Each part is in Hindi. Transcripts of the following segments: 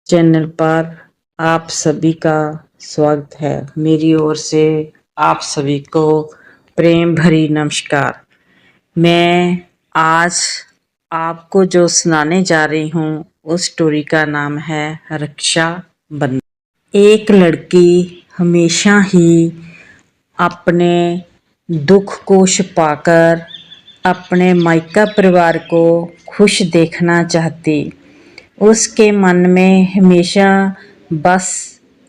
चैनल पर आप सभी का स्वागत है। मेरी ओर से आप सभी को प्रेम भरी नमस्कार। मैं आज आपको जो सुनाने जा रही हूँ उस स्टोरी का नाम है रक्षा बंधन। एक लड़की हमेशा ही अपने दुख को छिपाकर अपने मायका परिवार को खुश देखना चाहती। उसके मन में हमेशा बस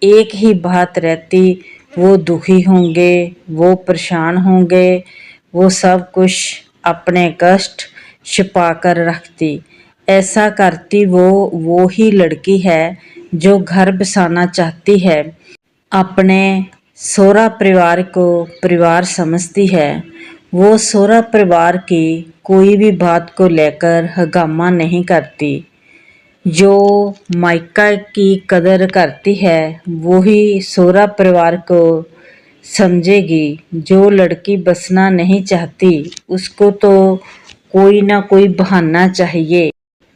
एक ही बात रहती, वो दुखी होंगे, वो परेशान होंगे, वो सब कुछ अपने कष्ट छिपा कर रखती। ऐसा करती वो ही लड़की है जो घर बसाना चाहती है, अपने सौरा परिवार को परिवार समझती है। वो सौरा परिवार की कोई भी बात को लेकर हंगामा नहीं करती। जो मायका की कदर करती है वो ही सौरा परिवार को समझेगी। जो लड़की बसना नहीं चाहती उसको तो कोई ना कोई बहाना चाहिए,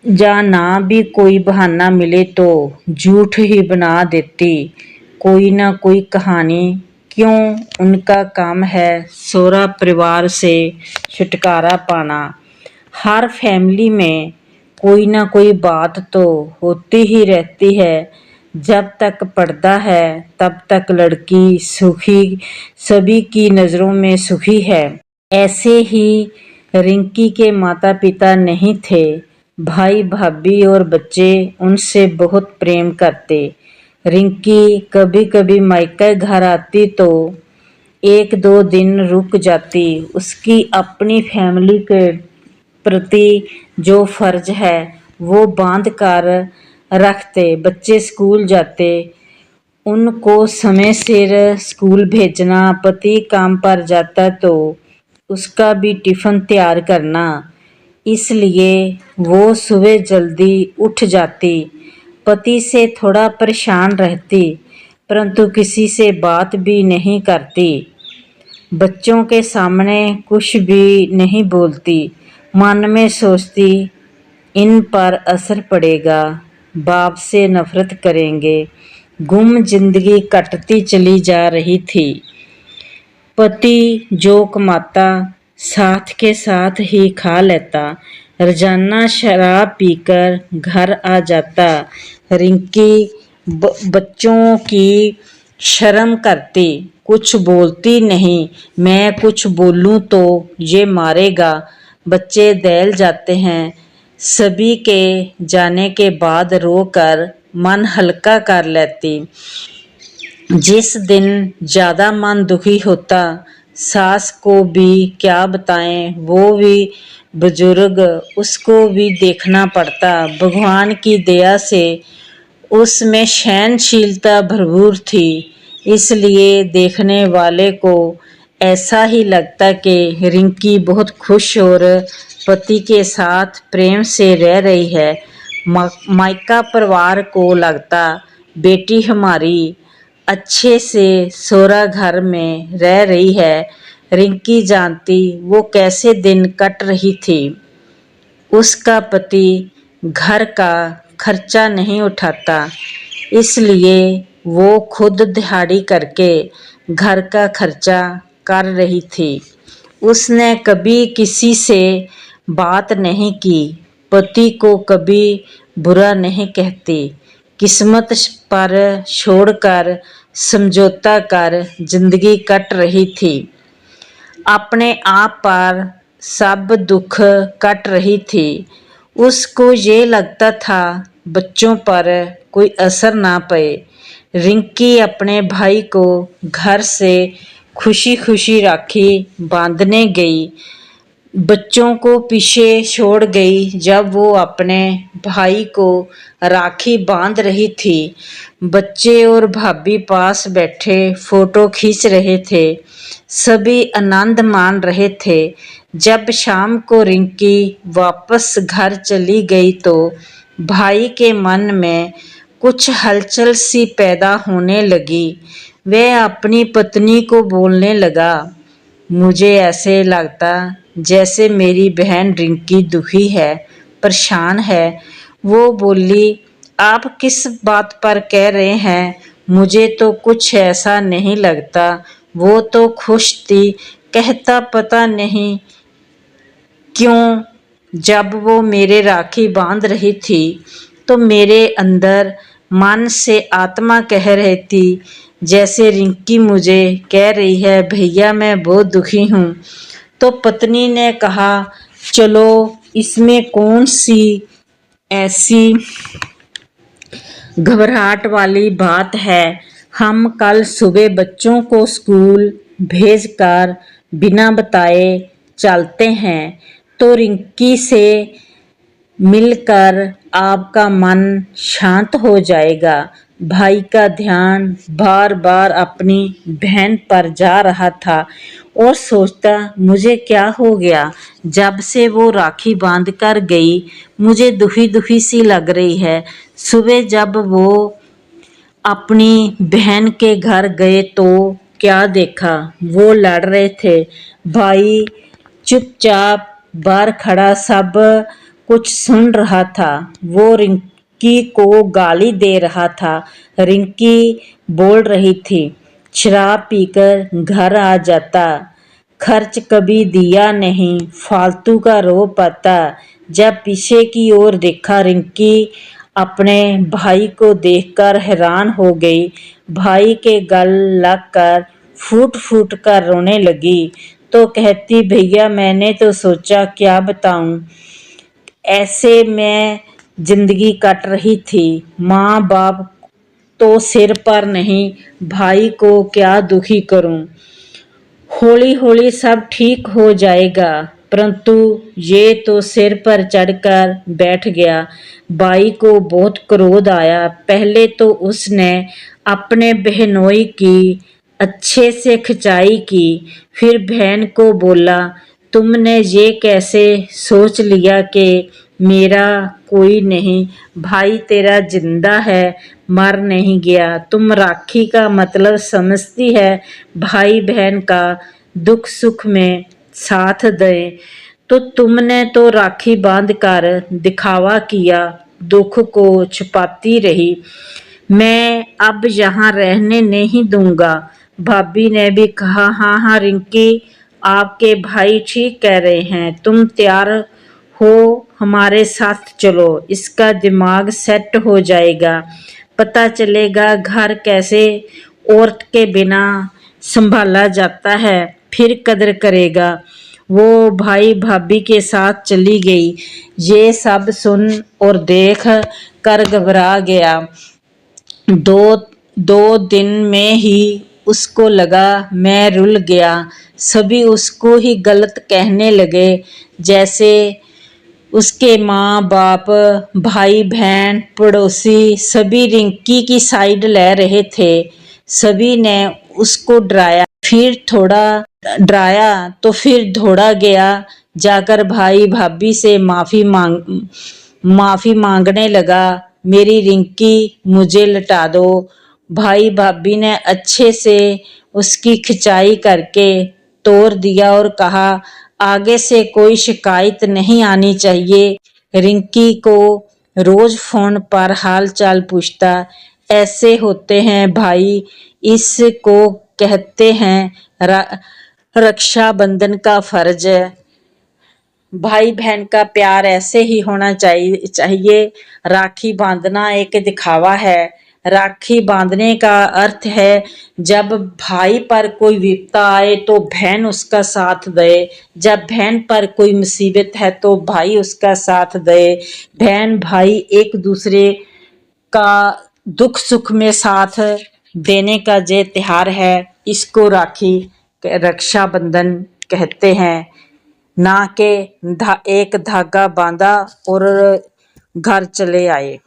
या ना भी कोई बहाना मिले तो झूठ ही बना देती कोई ना कोई कहानी। क्यों, उनका काम है सौरा परिवार से छुटकारा पाना। हर फैमिली में कोई ना कोई बात तो होती ही रहती है। जब तक पढ़ता है तब तक लड़की सुखी, सभी की नज़रों में सुखी है। ऐसे ही रिंकी के माता पिता नहीं थे। भाई भाभी और बच्चे उनसे बहुत प्रेम करते। रिंकी कभी कभी मायके घर आती तो एक दो दिन रुक जाती। उसकी अपनी फैमिली के प्रति जो फर्ज है वो बांध कर रखते। बच्चे स्कूल जाते, उनको समय सिर स्कूल भेजना, पति काम पर जाता तो उसका भी टिफ़िन तैयार करना, इसलिए वो सुबह जल्दी उठ जाती। पति से थोड़ा परेशान रहती परंतु किसी से बात भी नहीं करती। बच्चों के सामने कुछ भी नहीं बोलती। मन में सोचती इन पर असर पड़ेगा, बाप से नफरत करेंगे। गुम जिंदगी कटती चली जा रही थी। पति जो कमाता साथ के साथ ही खा लेता। रोजाना शराब पीकर घर आ जाता। रिंकी बच्चों की शर्म करती, कुछ बोलती नहीं। मैं कुछ बोलूं तो ये मारेगा। बच्चे दहल जाते हैं। सभी के जाने के बाद रोकर मन हल्का कर लेती। जिस दिन ज़्यादा मन दुखी होता, सास को भी क्या बताएं, वो भी बुजुर्ग, उसको भी देखना पड़ता। भगवान की दया से उसमें सहनशीलता भरपूर थी, इसलिए देखने वाले को ऐसा ही लगता कि रिंकी बहुत खुश और पति के साथ प्रेम से रह रही है। मायका परिवार को लगता बेटी हमारी अच्छे से सौरा घर में रह रही है। रिंकी जानती वो कैसे दिन कट रही थी। उसका पति घर का खर्चा नहीं उठाता, इसलिए वो खुद दिहाड़ी करके घर का खर्चा कर रही थी। उसने कभी किसी से बात नहीं की, पति को कभी बुरा नहीं कहती। किस्मत पर छोड़कर समझौता कर जिंदगी कट रही थी। अपने आप पर सब दुख कट रही थी। उसको ये लगता था बच्चों पर कोई असर ना पड़े। रिंकी अपने भाई को घर से खुशी खुशी राखी बांधने गई। बच्चों को पीछे छोड़ गई। जब वो अपने भाई को राखी बांध रही थी, बच्चे और भाभी पास बैठे फोटो खींच रहे थे। सभी आनंद मान रहे थे। जब शाम को रिंकी वापस घर चली गई तो भाई के मन में कुछ हलचल सी पैदा होने लगी। वह अपनी पत्नी को बोलने लगा, मुझे ऐसे लगता जैसे मेरी बहन रिंकी दुखी है, परेशान है। वो बोली, आप किस बात पर कह रहे हैं? मुझे तो कुछ ऐसा नहीं लगता। वो तो खुश थी, कहता पता नहीं क्यों जब वो मेरे राखी बांध रही थी तो मेरे अंदर मन से आत्मा कह रही थी, जैसे रिंकी मुझे कह रही है भैया मैं बहुत दुखी हूँ। तो पत्नी ने कहा चलो इसमें कौन सी ऐसी घबराहट वाली बात है। हम कल सुबह बच्चों को स्कूल भेजकर बिना बताए चलते हैं तो रिंकी से मिलकर आपका मन शांत हो जाएगा। भाई का ध्यान बार बार अपनी बहन पर जा रहा था और सोचता मुझे क्या हो गया, जब से वो राखी बांध कर गई मुझे दुखी दुखी सी लग रही है। सुबह जब वो अपनी बहन के घर गए तो क्या देखा, वो लड़ रहे थे। भाई चुपचाप बाहर खड़ा सब कुछ सुन रहा था। वो रिंकी को गाली दे रहा था। रिंकी बोल रही थी शराब पीकर घर आ जाता, खर्च कभी दिया नहीं, फालतू का रो पाता। जब पीछे की ओर देखा रिंकी अपने भाई को देखकर हैरान हो गई। भाई के गल लगकर फूट फूट कर रोने लगी। तो कहती भैया मैंने तो सोचा क्या बताऊं, ऐसे में जिंदगी कट रही थी। माँ बाप तो सिर पर नहीं, भाई को क्या दुखी करूं। हौली हौली सब ठीक हो जाएगा, परंतु ये तो सिर पर चढ़कर बैठ गया। बाई को बहुत क्रोध आया। पहले तो उसने अपने बहनोई की अच्छे से खिंचाई की, फिर बहन को बोला तुमने ये कैसे सोच लिया कि मेरा कोई नहीं, भाई तेरा जिंदा है, मर नहीं गया। तुम राखी का मतलब समझती है, भाई बहन का दुख सुख में साथ दे। तो तुमने तो राखी बांध कर दिखावा किया, दुख को छुपाती रही। मैं अब यहाँ रहने नहीं दूंगा। भाभी ने भी कहा हाँ हाँ रिंकी, आपके भाई ठीक कह रहे हैं, तुम तैयार हो हमारे साथ चलो, इसका दिमाग सेट हो जाएगा, पता चलेगा घर कैसे औरत के बिना संभाला जाता है, फिर कदर करेगा। वो भाई भाभी के साथ चली गई। ये सब सुन और देख कर घबरा गया। दो दो दिन में ही उसको लगा मैं रुल गया। सभी उसको ही गलत कहने लगे, जैसे उसके माँ बाप भाई बहन पड़ोसी सभी रिंकी की साइड ले रहे थे। सभी ने उसको डराया, फिर थोड़ा डराया तो फिर दौड़ा गया जाकर भाई भाभी से माफी मांगने लगा, मेरी रिंकी मुझे लौटा दो। भाई भाभी ने अच्छे से उसकी खिंचाई करके तोड़ दिया और कहा आगे से कोई शिकायत नहीं आनी चाहिए। रिंकी को रोज फोन पर हाल चाल पूछता। ऐसे होते हैं भाई, इसको कहते हैं रक्षाबंधन का फर्ज है। भाई बहन का प्यार ऐसे ही होना चाहिए। राखी बांधना एक दिखावा है। राखी बांधने का अर्थ है जब भाई पर कोई विपदा आए तो बहन उसका साथ दे, जब बहन पर कोई मुसीबत है तो भाई उसका साथ दे। बहन भाई एक दूसरे का दुख सुख में साथ देने का ये त्योहार है, इसको राखी रक्षाबंधन कहते हैं। ना के एक धागा बांधा और घर चले आए।